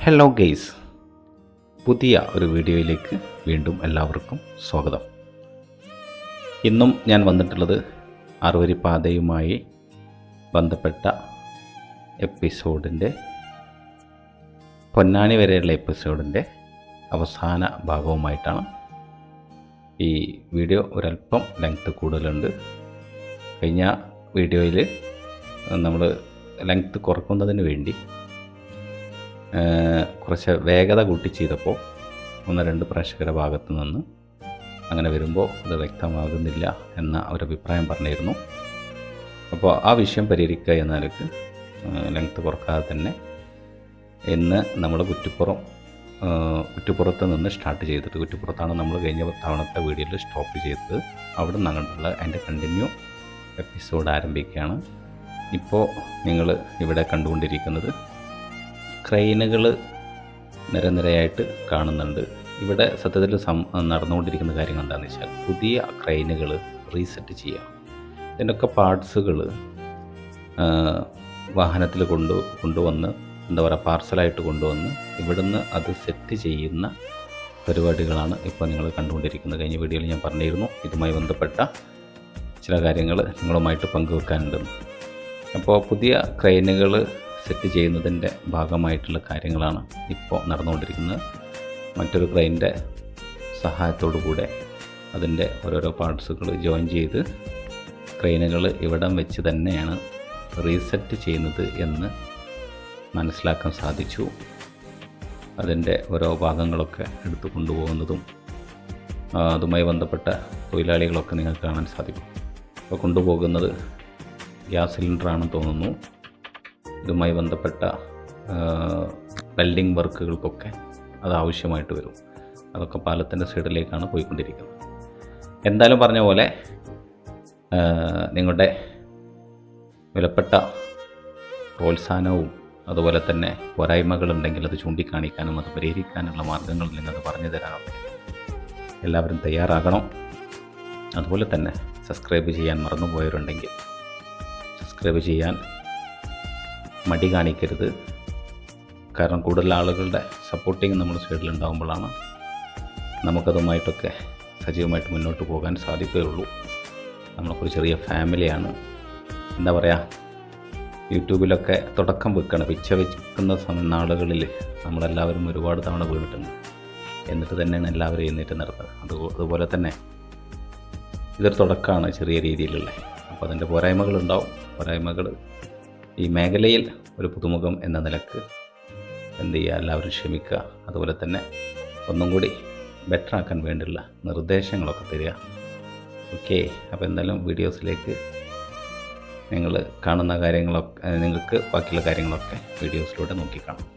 Hello guys, പുതിയ ഒരു വീഡിയോയിലേക്ക് വീണ്ടും എല്ലാവർക്കും സ്വാഗതം. ഇന്നും ഞാൻ വന്നിട്ടുള്ളത് അറുവരിപ്പാതയുമായി ബന്ധപ്പെട്ട എപ്പിസോഡിൻ്റെ പൊന്നാനി വരെയുള്ള എപ്പിസോഡിൻ്റെ അവസാന ഭാഗവുമായിട്ടാണ്. ഈ വീഡിയോ ഒരല്പം ലെങ്ത്ത് കൂടുതലുണ്ട്. കഴിഞ്ഞ വീഡിയോയിൽ നമ്മൾ ലെങ്ത്ത് കുറക്കുന്നതിന് വേണ്ടി കുറച്ച് വേഗത കൂട്ടി ചെയ്തപ്പോൾ ഒന്ന് രണ്ട് പ്രേക്ഷകരുടെ ഭാഗത്ത് നിന്ന് അങ്ങനെ വരുമ്പോൾ അത് വ്യക്തമാകുന്നില്ല എന്ന ഒരു അഭിപ്രായം പറഞ്ഞിരുന്നു. അപ്പോൾ ആ വിഷയം പരിഹരിക്കുക എന്ന നിലയ്ക്ക് ലെങ്ത്ത് കുറക്കാതെ തന്നെ ഇന്ന് നമ്മൾ കുറ്റിപ്പുറത്ത് നിന്ന് സ്റ്റാർട്ട് ചെയ്തിട്ട്, കുറ്റിപ്പുറത്താണ് നമ്മൾ കഴിഞ്ഞ തവണത്തെ വീഡിയോയിൽ സ്റ്റോപ്പ് ചെയ്തത്. അവിടെ നിന്നുള്ള അതിൻ്റെ കണ്ടിന്യൂ എപ്പിസോഡ് ആരംഭിക്കുകയാണ്. ഇപ്പോൾ നിങ്ങൾ ഇവിടെ കണ്ടുകൊണ്ടിരിക്കുന്നത് ക്രെയിനുകൾ നിരനിരയായിട്ട് കാണുന്നുണ്ട്. ഇവിടെ സത്യത്തിൽ നടന്നുകൊണ്ടിരിക്കുന്ന കാര്യങ്ങൾ എന്താണെന്ന് വെച്ചാൽ, പുതിയ ക്രെയിനുകൾ റീസെറ്റ് ചെയ്യുക. ഇതിൻ്റെയൊക്കെ പാർട്സുകൾ വാഹനത്തിൽ കൊണ്ടുവന്ന് പാർസലായിട്ട് കൊണ്ടുവന്ന് ഇവിടുന്ന് അത് സെറ്റ് ചെയ്യുന്ന പരിപാടികളാണ് ഇപ്പോൾ നിങ്ങൾ കണ്ടുകൊണ്ടിരിക്കുന്നത്. കഴിഞ്ഞ വീഡിയോയിൽ ഞാൻ പറഞ്ഞിരുന്നു ഇതുമായി ബന്ധപ്പെട്ട ചില കാര്യങ്ങൾ നിങ്ങളുമായിട്ട് പങ്കുവെക്കാനുണ്ടെന്ന്. അപ്പോൾ പുതിയ ക്രെയിനുകൾ സെറ്റ് ചെയ്യുന്നതിൻ്റെ ഭാഗമായിട്ടുള്ള കാര്യങ്ങളാണ് ഇപ്പോൾ നടന്നുകൊണ്ടിരിക്കുന്നത്. മറ്റൊരു ക്രെയിനിൻ്റെ സഹായത്തോടു കൂടെ അതിൻ്റെ ഓരോരോ പാർട്സുകൾ ജോയിൻ ചെയ്ത് ക്രെയിനുകൾ ഇവിടം വെച്ച് തന്നെയാണ് റീസെറ്റ് ചെയ്യുന്നത് എന്ന് മനസ്സിലാക്കാൻ സാധിച്ചു. അതിൻ്റെ ഓരോ ഭാഗങ്ങളൊക്കെ എടുത്തു കൊണ്ടുപോകുന്നതും അതുമായി ബന്ധപ്പെട്ട തൊഴിലാളികളൊക്കെ നിങ്ങൾക്ക് കാണാൻ സാധിക്കും. അപ്പോൾ കൊണ്ടുപോകുന്നത് ഗ്യാസ് സിലിണ്ടറാണെന്ന് തോന്നുന്നു. ഇതുമായി ബന്ധപ്പെട്ട വെൽഡിംഗ് വർക്കുകൾക്കൊക്കെ അത് ആവശ്യമായിട്ട് വരും. അതൊക്കെ പാലത്തിൻ്റെ സൈഡിലേക്കാണ് പോയിക്കൊണ്ടിരിക്കുന്നത്. എന്തായാലും പറഞ്ഞ പോലെ നിങ്ങളുടെ വിലപ്പെട്ട പ്രോത്സാഹനവും അതുപോലെ തന്നെ പോരായ്മകളുണ്ടെങ്കിൽ അത് ചൂണ്ടിക്കാണിക്കാനും അത് പരിഹരിക്കാനുള്ള മാർഗ്ഗങ്ങൾ നിങ്ങൾക്ക് പറഞ്ഞു തരാനൊക്കെ എല്ലാവരും തയ്യാറാകണം. അതുപോലെ തന്നെ സബ്സ്ക്രൈബ് ചെയ്യാൻ മറന്നുപോയവരുണ്ടെങ്കിൽ സബ്സ്ക്രൈബ് ചെയ്യാൻ മടി കാണിക്കരുത്. കാരണം കൂടുതൽ ആളുകളുടെ സപ്പോർട്ടിങ് നമ്മുടെ സൈഡിലുണ്ടാകുമ്പോഴാണ് നമുക്കതുമായിട്ടൊക്കെ സജീവമായിട്ട് മുന്നോട്ട് പോകാൻ സാധിക്കുകയുള്ളൂ. നമ്മളൊരു ചെറിയ ഫാമിലിയാണ്. എന്താ പറയുക, യൂട്യൂബിലൊക്കെ തുടക്കം വെക്കണം. വെക്കുന്ന നാളുകളിൽ നമ്മളെല്ലാവരും ഒരുപാട് തവണ വീണിട്ടുണ്ട്. എന്നിട്ട് തന്നെയാണ് എല്ലാവരും എഴുന്നേറ്റ് നടത്തുന്നത്. അതുപോലെ തന്നെ ഇതൊരു തുടക്കമാണ് ചെറിയ രീതിയിലുള്ള. അപ്പോൾ അതിൻ്റെ പോരായ്മകളുണ്ടാവും. പോരായ്മകൾ ഈ മേഖലയിൽ ഒരു പുതുമുഖം എന്ന നിലക്ക് എന്ത് ചെയ്യുക, എല്ലാവരും ക്ഷമിക്കുക. അതുപോലെ തന്നെ ഒന്നും കൂടി ബെറ്ററാക്കാൻ വേണ്ടിയുള്ള നിർദ്ദേശങ്ങളൊക്കെ തരിക. ഓക്കെ, അപ്പോൾ എന്തായാലും വീഡിയോസിലേക്ക് നിങ്ങൾ കാണുന്ന കാര്യങ്ങളൊക്കെ നിങ്ങൾക്ക് ബാക്കിയുള്ള കാര്യങ്ങളൊക്കെ വീഡിയോസിലൂടെ നോക്കിക്കാണാം.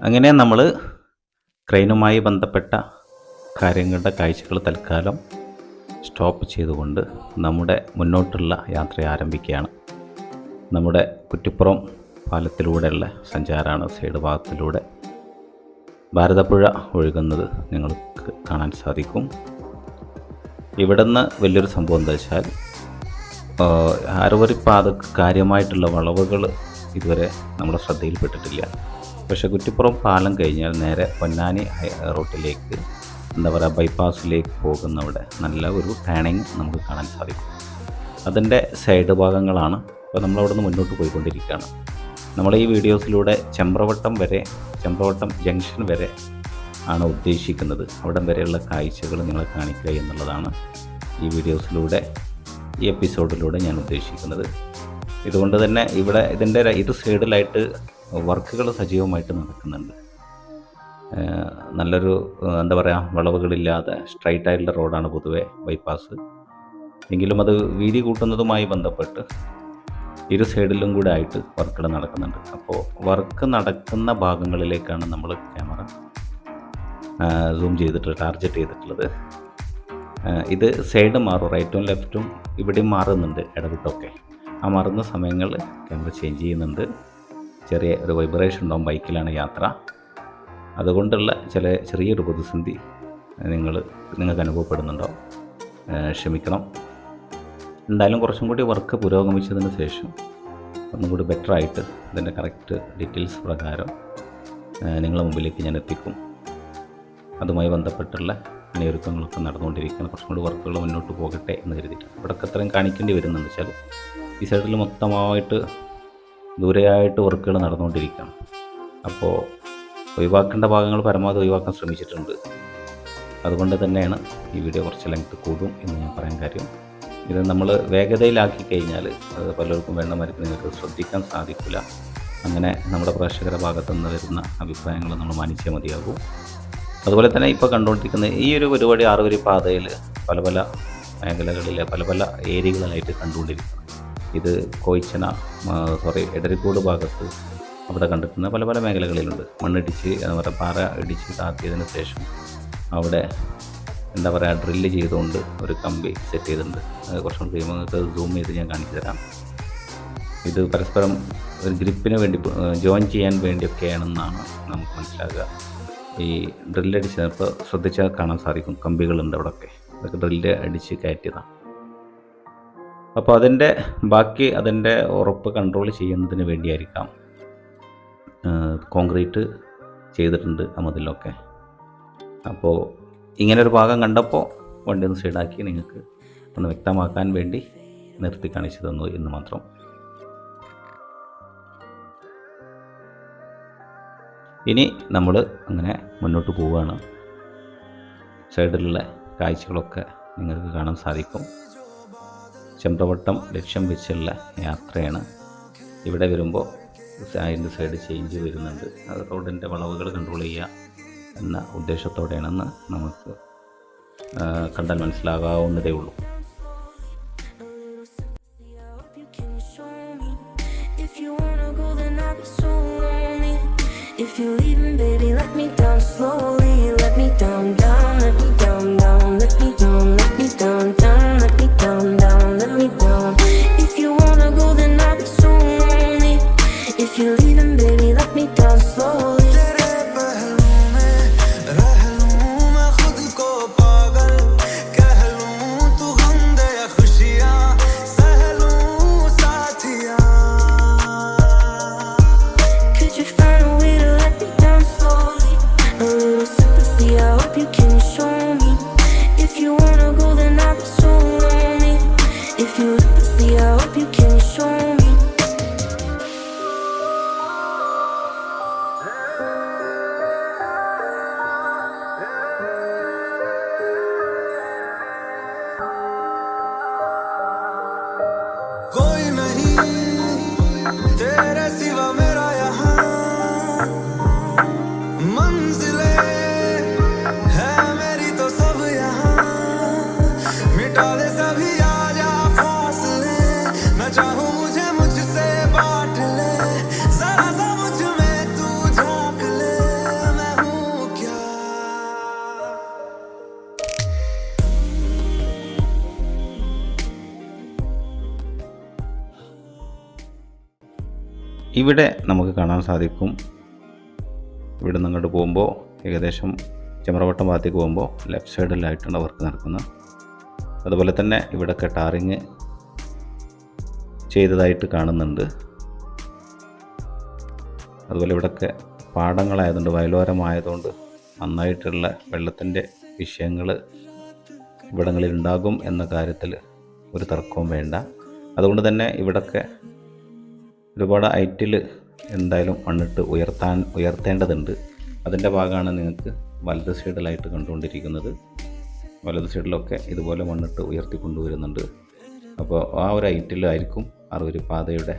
അങ്ങനെ നമ്മൾ ക്രെയിനുമായി ബന്ധപ്പെട്ട കാര്യങ്ങളുടെ കാഴ്ചകൾ തൽക്കാലം സ്റ്റോപ്പ് ചെയ്തുകൊണ്ട് നമ്മുടെ മുന്നോട്ടുള്ള യാത്ര ആരംഭിക്കുകയാണ്. നമ്മുടെ കുറ്റിപ്പുറം പാലത്തിലൂടെയുള്ള സഞ്ചാരമാണ്. സൈഡ് ഭാഗത്തിലൂടെ ഭാരതപ്പുഴ ഒഴുകുന്നത് നിങ്ങൾക്ക് കാണാൻ സാധിക്കും. ഇവിടുന്ന് വലിയൊരു സംഭവം എന്താ വെച്ചാൽ, അറുവരിപ്പാതക്ക് കാര്യമായിട്ടുള്ള വളവുകൾ ഇതുവരെ നമ്മുടെ ശ്രദ്ധയിൽപ്പെട്ടിട്ടില്ല. പക്ഷേ കുറ്റിപ്പുറം പാലം കഴിഞ്ഞാൽ നേരെ പൊന്നാനി റൂട്ടിലേക്ക് ബൈപ്പാസിലേക്ക് പോകുന്നവിടെ നല്ല ഒരു ടേണിങ് നമുക്ക് കാണാൻ സാധിക്കും. അതിൻ്റെ സൈഡ് ഭാഗങ്ങളാണ്. അപ്പോൾ നമ്മളവിടെ നിന്ന് മുന്നോട്ട് പോയിക്കൊണ്ടിരിക്കുകയാണ്. നമ്മൾ ഈ വീഡിയോസിലൂടെ ചെമ്പ്രവട്ടം ജംഗ്ഷൻ വരെ ആണ് ഉദ്ദേശിക്കുന്നത്. അവിടം വരെയുള്ള കാഴ്ചകൾ നിങ്ങളെ കാണിക്കുക എന്നുള്ളതാണ് ഈ വീഡിയോസിലൂടെ, ഈ എപ്പിസോഡിലൂടെ ഞാൻ ഉദ്ദേശിക്കുന്നത്. ഇതുകൊണ്ട് തന്നെ ഇവിടെ ഇതിൻ്റെ ഇത് സൈഡിലായിട്ട് വർക്കുകൾ സജീവമായിട്ട് നടക്കുന്നുണ്ട്. നല്ലൊരു എന്താ പറയുക, വളവുകളില്ലാതെ സ്ട്രൈറ്റ് ആയിട്ടുള്ള റോഡാണ് പൊതുവെ ബൈപ്പാസ്. എങ്കിലും അത് വീതി കൂട്ടുന്നതുമായി ബന്ധപ്പെട്ട് ഇരു സൈഡിലും കൂടെ ആയിട്ട് വർക്കുകൾ നടക്കുന്നുണ്ട്. അപ്പോൾ വർക്ക് നടക്കുന്ന ഭാഗങ്ങളിലേക്കാണ് നമ്മൾ ക്യാമറ സൂം ചെയ്തിട്ട് ടാർഗറ്റ് ചെയ്തിട്ടുള്ളത്. ഇത് സൈഡ് മാറും, റൈറ്റും ലെഫ്റ്റും ഇവിടെയും മാറുന്നുണ്ട് ഇടവിട്ടൊക്കെ. ആ മാറുന്ന സമയങ്ങളിൽ ക്യാമറ ചേഞ്ച് ചെയ്യുന്നുണ്ട്. ചെറിയ ഒരു വൈബ്രേഷൻ ഉണ്ടാവും, ബൈക്കിലാണ് യാത്ര. അതുകൊണ്ടുള്ള ചെറിയൊരു പ്രതിസന്ധി നിങ്ങൾക്ക് അനുഭവപ്പെടുന്നുണ്ടോ, ക്ഷമിക്കണം. എന്തായാലും കുറച്ചും കൂടി വർക്ക് പുരോഗമിച്ചതിന് ശേഷം ഒന്നും കൂടി ബെറ്ററായിട്ട് ഇതിൻ്റെ കറക്റ്റ് ഡീറ്റെയിൽസ് പ്രകാരം നിങ്ങളുടെ മുമ്പിലേക്ക് ഞാൻ എത്തിക്കും. അതുമായി ബന്ധപ്പെട്ടുള്ള അണിയൊരുക്കങ്ങളൊക്കെ നടന്നുകൊണ്ടിരിക്കുകയാണ്. കുറച്ചും കൂടി വർക്കുകൾ മുന്നോട്ട് പോകട്ടെ എന്ന് കരുതിയിട്ടാണ്. ഇവിടെയൊക്കെ അത്രയും കാണിക്കേണ്ടി വരുന്നുണ്ട് വെച്ചാൽ ഈ സൈഡിൽ മൊത്തമായിട്ട് ദൂരെയായിട്ട് വർക്കുകൾ നടന്നുകൊണ്ടിരിക്കുകയാണ്. അപ്പോൾ ഒഴിവാക്കേണ്ട ഭാഗങ്ങൾ പരമാവധി ഒഴിവാക്കാൻ ശ്രമിച്ചിട്ടുണ്ട്. അതുകൊണ്ട് തന്നെയാണ് ഈ വീഡിയോ കുറച്ച് ലെങ്ത് കൂടും എന്ന് ഞാൻ പറയാൻ കാര്യം. ഇത് നമ്മൾ വേഗതയിലാക്കി കഴിഞ്ഞാൽ അത് പലർക്കും വേണ്ടമാർക്ക് നിങ്ങൾക്ക് ശ്രദ്ധിക്കാൻ സാധിക്കില്ല. അങ്ങനെ നമ്മുടെ പ്രേക്ഷകരുടെ ഭാഗത്തു നിന്ന് വരുന്ന അഭിപ്രായങ്ങൾ നമ്മൾ മാനിച്ചേ മതിയാകും. അതുപോലെ തന്നെ ഇപ്പോൾ കണ്ടുകൊണ്ടിരിക്കുന്ന ഈ ഒരു പരിപാടി 6 വരി പാതയിൽ പല പല മേഖലകളിലെ പല പല ഏരിയകളിലായിട്ട് കണ്ടുകൊണ്ടിരിക്കുന്നത്. ഇത് എടരിക്കോട് ഭാഗത്ത് അവിടെ കണ്ടെത്തുന്ന പല പല മേഖലകളിലുണ്ട്. മണ്ണിടിച്ച് പാറ ഇടിച്ച് താത്തിയതിന് ശേഷം അവിടെ എന്താ പറയുക, ഡ്രില്ല് ചെയ്തുകൊണ്ട് ഒരു കമ്പി സെറ്റ് ചെയ്തിട്ടുണ്ട്. കുറച്ചും കൂടി കഴിയുമ്പോൾ നിങ്ങൾക്ക് സൂം ചെയ്ത് ഞാൻ കാണിച്ചു തരാം. ഇത് പരസ്പരം ഒരു ഗ്രിപ്പിന് വേണ്ടി ജോയിൻ ചെയ്യാൻ വേണ്ടിയൊക്കെയാണെന്നാണ് നമുക്ക് മനസ്സിലാക്കുക. ഈ ഡ്രില്ലടിച്ച് ഇപ്പോൾ ശ്രദ്ധിച്ചാൽ കാണാൻ സാധിക്കും, കമ്പികളുണ്ട് അവിടെയൊക്കെ. അതൊക്കെ ഡ്രില്ല് അടിച്ച് കയറ്റിയതാണ്. അപ്പോൾ അതിൻ്റെ ഉറപ്പ് കൺട്രോൾ ചെയ്യുന്നതിന് വേണ്ടിയായിരിക്കാം കോൺക്രീറ്റ് ചെയ്തിട്ടുണ്ട് ആ മതിലൊക്കെ. അപ്പോൾ ഇങ്ങനൊരു ഭാഗം കണ്ടപ്പോൾ വണ്ടി ഒന്ന് സൈഡാക്കി നിങ്ങൾക്ക് ഒന്ന് വ്യക്തമാക്കാൻ വേണ്ടി നിർത്തി കാണിച്ചു തന്നു എന്ന് മാത്രം. ഇനി നമ്മൾ അങ്ങനെ മുന്നോട്ട് പോവുകയാണ്. സൈഡിലുള്ള കാഴ്ചകളൊക്കെ നിങ്ങൾക്ക് കാണാൻ സാധിക്കും. ചമ്രവട്ടം ലക്ഷ്യം വെച്ചുള്ള യാത്രയാണ്. ഇവിടെ വരുമ്പോൾ അതിൻ്റെ സൈഡ് ചേഞ്ച് വരുന്നുണ്ട്. അത് റോഡിൻ്റെ വളവുകൾ കൺട്രോൾ ചെയ്യുക എന്ന ഉദ്ദേശത്തോടെയാണെന്ന് നമുക്ക് കണ്ടാൽ മനസ്സിലാകാവുന്നതേ ഉള്ളൂ. If you're leaving, baby, let me down slowly. Let me down, down, let me down, down, let me down, let me down, down, let me down, down, let me down. If you wanna go, then I'll be so lonely. If you're leaving, baby, let me down slowly. ഇവിടെ നമുക്ക് കാണാൻ സാധിക്കും, ഇവിടെ നിന്ന് അങ്ങോട്ട് പോകുമ്പോൾ ഏകദേശം ചമ്രവട്ടം ഭാഗത്തേക്ക് പോകുമ്പോൾ ലെഫ്റ്റ് സൈഡിലായിട്ടാണ് വർക്ക് നടക്കുന്നത്. അതുപോലെ തന്നെ ഇവിടെയൊക്കെ ടാറിങ് ചെയ്തതായിട്ട് കാണുന്നുണ്ട്. അതുപോലെ ഇവിടെയൊക്കെ പാടങ്ങളായതുകൊണ്ട്, വയലോരമായതുകൊണ്ട് നന്നായിട്ടുള്ള വെള്ളത്തിൻ്റെ വിഷയങ്ങൾ ഇവിടങ്ങളിൽ ഉണ്ടാകും എന്ന കാര്യത്തിൽ ഒരു തർക്കവും വേണ്ട. അതുകൊണ്ട് തന്നെ ഇവിടെയൊക്കെ ഒരുപാട് ഹൈറ്റിൽ എന്തായാലും മണ്ണിട്ട് ഉയർത്തേണ്ടതുണ്ട്. അതിൻ്റെ ഭാഗമാണ് നിങ്ങൾക്ക് വലത് സൈഡിലായിട്ട് കണ്ടുകൊണ്ടിരിക്കുന്നത്. വലത് സൈഡിലൊക്കെ ഇതുപോലെ മണ്ണിട്ട് ഉയർത്തി കൊണ്ടുവരുന്നുണ്ട്. അപ്പോൾ ആ ഒരു ഹൈറ്റിലായിരിക്കും പാതയുടെ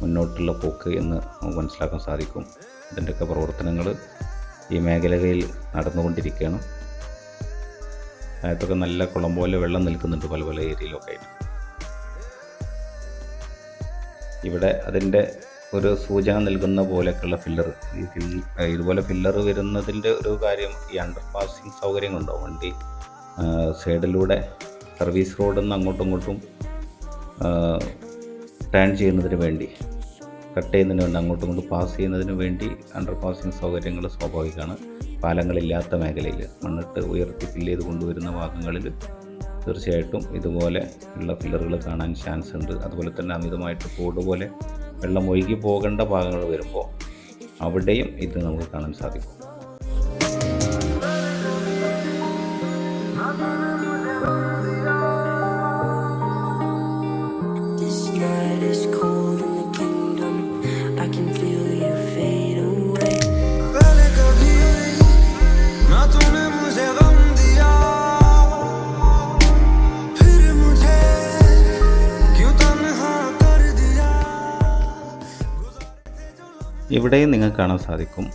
മുന്നോട്ടുള്ള പോക്ക് എന്ന് നമുക്ക് മനസ്സിലാക്കാൻ സാധിക്കും. ഇതിൻ്റെയൊക്കെ പ്രവർത്തനങ്ങൾ ഈ മേഖലയിൽ നടന്നുകൊണ്ടിരിക്കുകയാണ്. അതിനകത്തൊക്കെ നല്ല കുളം പോലെ വെള്ളം നിൽക്കുന്നുണ്ട് പല പല ഏരിയയിലൊക്കെ ആയിട്ട്. ഇവിടെ അതിൻ്റെ ഒരു സൂചന നൽകുന്ന പോലെയൊക്കെയുള്ള ഫില്ലർ, ഇതുപോലെ ഫില്ലർ വരുന്നതിൻ്റെ ഒരു കാര്യം ഈ അണ്ടർ പാസിങ് സൗകര്യങ്ങളുണ്ടാവും. വണ്ടി സൈഡിലൂടെ സർവീസ് റോഡിൽ നിന്ന് അങ്ങോട്ടും ഇങ്ങോട്ടും ടേൺ ചെയ്യുന്നതിന് വേണ്ടി, കട്ട് ചെയ്യുന്നതിന് വേണ്ടി, അങ്ങോട്ടും ഇങ്ങോട്ടും പാസ് ചെയ്യുന്നതിന് വേണ്ടി അണ്ടർ പാസിങ് സൗകര്യങ്ങൾ സ്വാഭാവികമാണ്. പാലങ്ങളില്ലാത്ത മേഖലയിൽ മണ്ണിട്ട് ഉയർത്തി ഫില്ല് ചെയ്ത് കൊണ്ടുവരുന്ന ഭാഗങ്ങളിൽ തീർച്ചയായിട്ടും ഇതുപോലെ ഉള്ള ഫില്ലറുകൾ കാണാൻ ചാൻസ് ഉണ്ട്. അതുപോലെ തന്നെ അമിതമായിട്ട് തോട് പോലെ വെള്ളം ഒഴുകി പോകേണ്ട ഭാഗങ്ങൾ വരുമ്പോൾ അവിടെയും ഇത് നമുക്ക് കാണാൻ സാധിക്കും. ഇവിടെയും നിങ്ങൾക്ക് കാണാൻ സാധിക്കും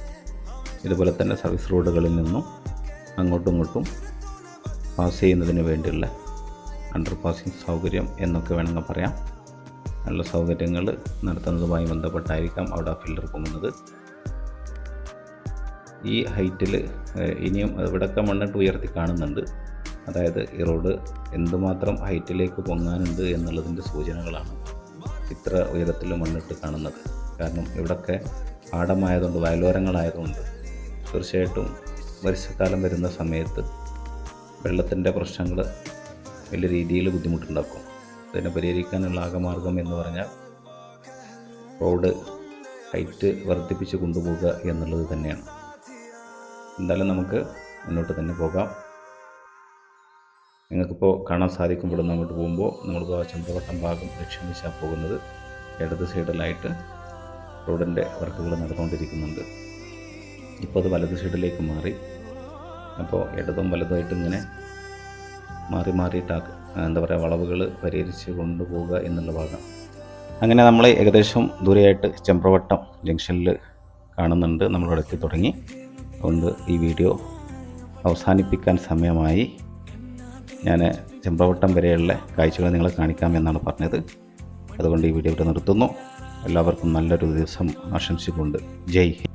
ഇതുപോലെ തന്നെ സർവീസ് റോഡുകളിൽ നിന്നും അങ്ങോട്ടും ഇങ്ങോട്ടും പാസ് ചെയ്യുന്നതിന് വേണ്ടിയുള്ള അണ്ടർ പാസിങ് സൗകര്യം എന്നൊക്കെ വേണമെങ്കിൽ പറയാം. നല്ല സൗകര്യങ്ങൾ നടത്തുന്നതുമായി ബന്ധപ്പെട്ടായിരിക്കാം അവിടെ ഫില്ലർ പൊങ്ങുന്നത്. ഈ ഹൈറ്റിൽ ഇനിയും ഇവിടെയൊക്കെ മണ്ണിട്ട് ഉയർത്തി കാണുന്നുണ്ട്. അതായത് ഈ റോഡ് എന്തുമാത്രം ഹൈറ്റിലേക്ക് പൊങ്ങാനുണ്ട് എന്നുള്ളതിൻ്റെ സൂചനകളാണ് ഇത്ര ഉയരത്തിൽ മണ്ണിട്ട് കാണുന്നത്. കാരണം ഇവിടെയൊക്കെ പാടമായതുകൊണ്ട്, വയലോരങ്ങളായതുകൊണ്ട് തീർച്ചയായിട്ടും വർഷക്കാലം വരുന്ന സമയത്ത് വെള്ളത്തിൻ്റെ പ്രശ്നങ്ങൾ വലിയ രീതിയിൽ ബുദ്ധിമുട്ടുണ്ടാക്കും. അതിനെ പരിഹരിക്കാനുള്ള ആകമാർഗം എന്ന് പറഞ്ഞാൽ റോഡ് ഹൈറ്റ് വർദ്ധിപ്പിച്ച് കൊണ്ടുപോകുക എന്നുള്ളത് തന്നെയാണ്. എന്തായാലും നമുക്ക് മുന്നോട്ട് തന്നെ പോകാം. നിങ്ങൾക്കിപ്പോൾ കാണാൻ സാധിക്കും ഇവിടുന്ന് അങ്ങോട്ട് പോകുമ്പോൾ നമ്മളിപ്പോൾ ചന്ദ്രവട്ടം ഭാഗം ലക്ഷ്യം വെച്ചാൽ പോകുന്നത്. ഇടത് സൈഡിലായിട്ട് റോഡിൻ്റെ വർക്കുകൾ നടന്നുകൊണ്ടിരിക്കുന്നുണ്ട്. ഇപ്പോൾ അത് വലത് സൈഡിലേക്ക് മാറി. അപ്പോൾ ഇടതും വലതുമായിട്ട് ഇങ്ങനെ മാറിയിട്ട് എന്താ പറയുക, വളവുകൾ പരിഹരിച്ച് കൊണ്ടുപോകുക എന്നുള്ള ഭാഗം. അങ്ങനെ നമ്മൾ ഏകദേശം ദൂരെയായിട്ട് ചമ്പ്രവട്ടം ജംഗ്ഷനിൽ കാണുന്നുണ്ട്. നമ്മളിവിടെ എത്തി തുടങ്ങി. അതുകൊണ്ട് ഈ വീഡിയോ അവസാനിപ്പിക്കാൻ സമയമായി. ഞാൻ ചമ്പ്രവട്ടം വരെയുള്ള കാഴ്ചകൾ നിങ്ങളെ കാണിക്കാമെന്നാണ് പറഞ്ഞത്. അതുകൊണ്ട് ഈ വീഡിയോ ഇവിടെ നിർത്തുന്നു. എല്ലാവർക്കും നല്ലൊരു ദിവസം ആശംസിച്ചുകൊണ്ട് ജയ് ഹിന്ദ്.